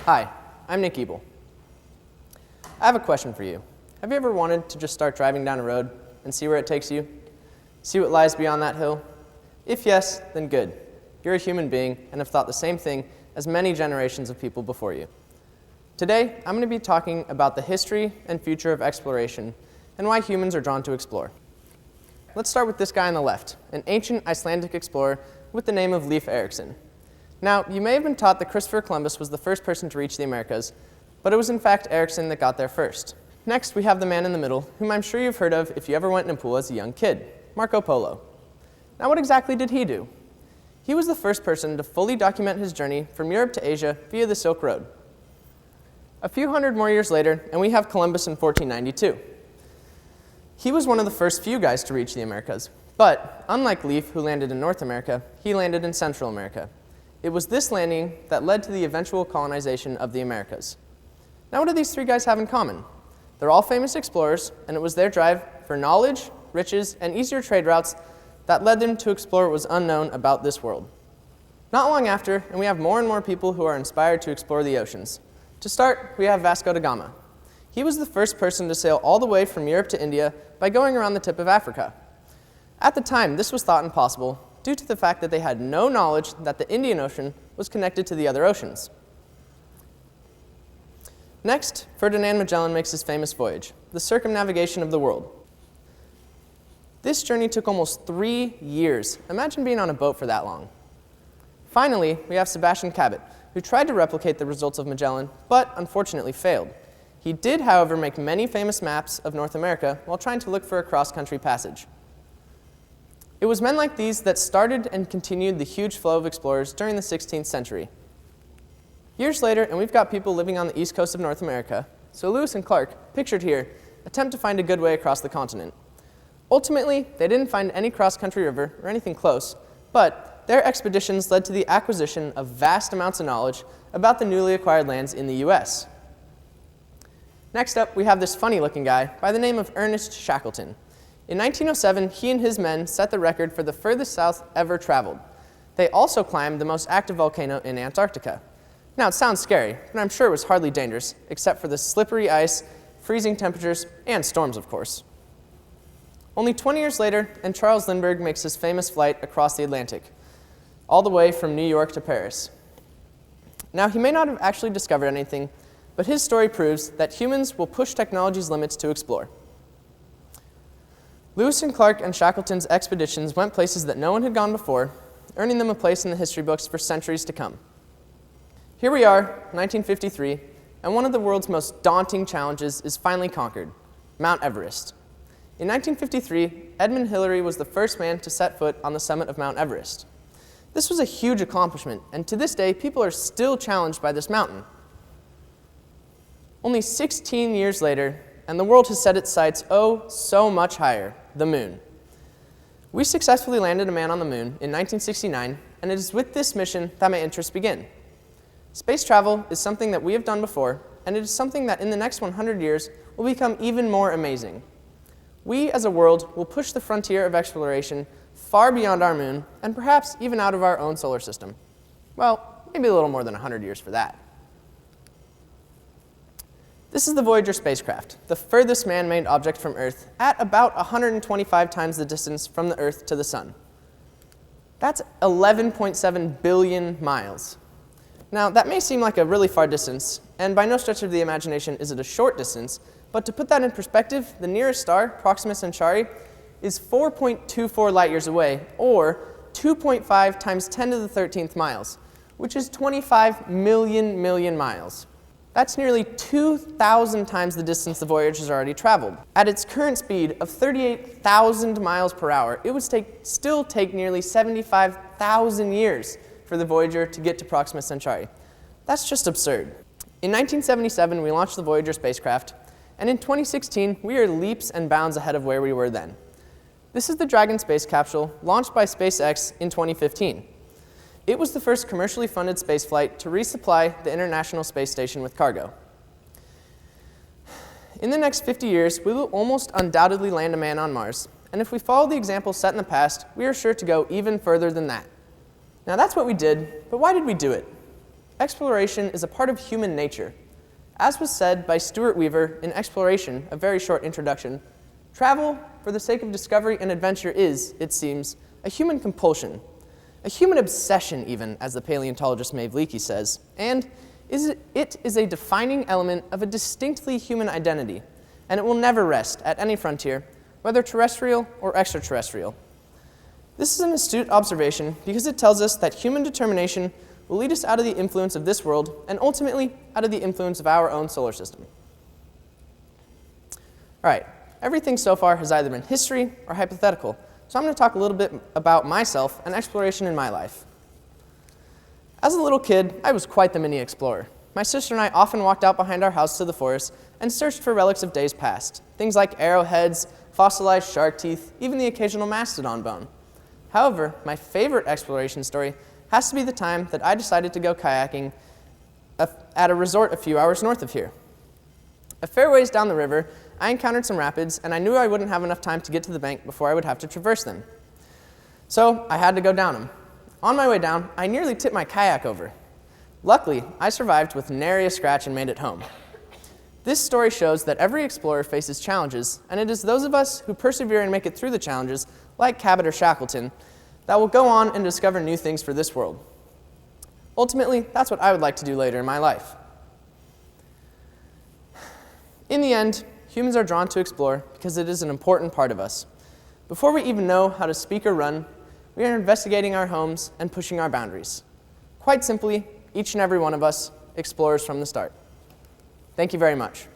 Hi, I'm Nick Uebel. I have a question for you. Have you ever wanted to just start driving down a road and see where it takes you? See what lies beyond that hill? If yes, then good. You're a human being and have thought the same thing as many generations of people before you. Today, I'm going to be talking about the history and future of exploration and why humans are drawn to explore. Let's start with this guy on the left, an ancient Icelandic explorer with the name of Leif Erikson. Now, you may have been taught that Christopher Columbus was the first person to reach the Americas, but it was in fact Erikson that got there first. Next, we have the man in the middle, whom I'm sure you've heard of if you ever went in a pool as a young kid, Marco Polo. Now, what exactly did he do? He was the first person to fully document his journey from Europe to Asia via the Silk Road. A few hundred more years later, and we have Columbus in 1492. He was one of the first few guys to reach the Americas, but unlike Leif, who landed in North America, he landed in Central America. It was this landing that led to the eventual colonization of the Americas. Now, what do these three guys have in common? They're all famous explorers, and it was their drive for knowledge, riches, and easier trade routes that led them to explore what was unknown about this world. Not long after, and we have more and more people who are inspired to explore the oceans. To start, we have Vasco da Gama. He was the first person to sail all the way from Europe to India by going around the tip of Africa. At the time, this was thought impossible due to the fact that they had no knowledge that the Indian Ocean was connected to the other oceans. Next, Ferdinand Magellan makes his famous voyage, the circumnavigation of the world. This journey took almost 3 years. Imagine being on a boat for that long. Finally, we have Sebastian Cabot, who tried to replicate the results of Magellan, but unfortunately failed. He did, however, make many famous maps of North America while trying to look for a cross-country passage. It was men like these that started and continued the huge flow of explorers during the 16th century. Years later, and we've got people living on the east coast of North America, so Lewis and Clark, pictured here, attempt to find a good way across the continent. Ultimately, they didn't find any cross-country river or anything close, but their expeditions led to the acquisition of vast amounts of knowledge about the newly acquired lands in the US. Next up, we have this funny-looking guy by the name of Ernest Shackleton. In 1907, he and his men set the record for the furthest south ever traveled. They also climbed the most active volcano in Antarctica. Now, it sounds scary, but I'm sure it was hardly dangerous, except for the slippery ice, freezing temperatures, and storms, of course. Only 20 years later, and Charles Lindbergh makes his famous flight across the Atlantic, all the way from New York to Paris. Now, he may not have actually discovered anything, but his story proves that humans will push technology's limits to explore. Lewis and Clark and Shackleton's expeditions went places that no one had gone before, earning them a place in the history books for centuries to come. Here we are, 1953, and one of the world's most daunting challenges is finally conquered, Mount Everest. In 1953, Edmund Hillary was the first man to set foot on the summit of Mount Everest. This was a huge accomplishment, and to this day, people are still challenged by this mountain. Only 16 years later, and the world has set its sights so much higher, the moon. We successfully landed a man on the moon in 1969, and it is with this mission that my interests begin. Space travel is something that we have done before, and it is something that in the next 100 years will become even more amazing. We, as a world, will push the frontier of exploration far beyond our moon, and perhaps even out of our own solar system. Well, maybe a little more than 100 years for that. This is the Voyager spacecraft, the furthest man-made object from Earth, at about 125 times the distance from the Earth to the Sun. That's 11.7 billion miles. Now, that may seem like a really far distance, and by no stretch of the imagination is it a short distance, but to put that in perspective, the nearest star, Proxima Centauri, is 4.24 light years away, or 2.5 times 10 to the 13th miles, which is 25 million miles. That's nearly 2,000 times the distance the Voyager has already traveled. At its current speed of 38,000 miles per hour, it would still take nearly 75,000 years for the Voyager to get to Proxima Centauri. That's just absurd. In 1977, we launched the Voyager spacecraft, and in 2016, we are leaps and bounds ahead of where we were then. This is the Dragon space capsule launched by SpaceX in 2015. It was the first commercially funded spaceflight to resupply the International Space Station with cargo. In the next 50 years, we will almost undoubtedly land a man on Mars, and if we follow the example set in the past, we are sure to go even further than that. Now that's what we did, but why did we do it? exploration is a part of human nature. As was said by Stuart Weaver in Exploration, a very short introduction, travel for the sake of discovery and adventure is, it seems, a human compulsion, a human obsession even, as the paleontologist Maeve Leakey says, and it is a defining element of a distinctly human identity, and it will never rest at any frontier, whether terrestrial or extraterrestrial. This is an astute observation because it tells us that human determination will lead us out of the influence of this world and ultimately out of the influence of our own solar system. All right, everything so far has either been history or hypothetical, so I'm going to talk a little bit about myself and exploration in my life. As a little kid, I was quite the mini explorer. My sister and I often walked out behind our house to the forest and searched for relics of days past, things like arrowheads, fossilized shark teeth, even the occasional mastodon bone. However, my favorite exploration story has to be the time that I decided to go kayaking at a resort a few hours north of here. A fair ways down the river, I encountered some rapids, and I knew I wouldn't have enough time to get to the bank before I would have to traverse them. So I had to go down them. On my way down, I nearly tipped my kayak over. Luckily, I survived with nary a scratch and made it home. This story shows that every explorer faces challenges, and it is those of us who persevere and make it through the challenges, like Cabot or Shackleton, that will go on and discover new things for this world. Ultimately, that's what I would like to do later in my life. In the end, humans are drawn to explore because it is an important part of us. Before we even know how to speak or run, we are investigating our homes and pushing our boundaries. Quite simply, each and every one of us explores from the start. Thank you very much.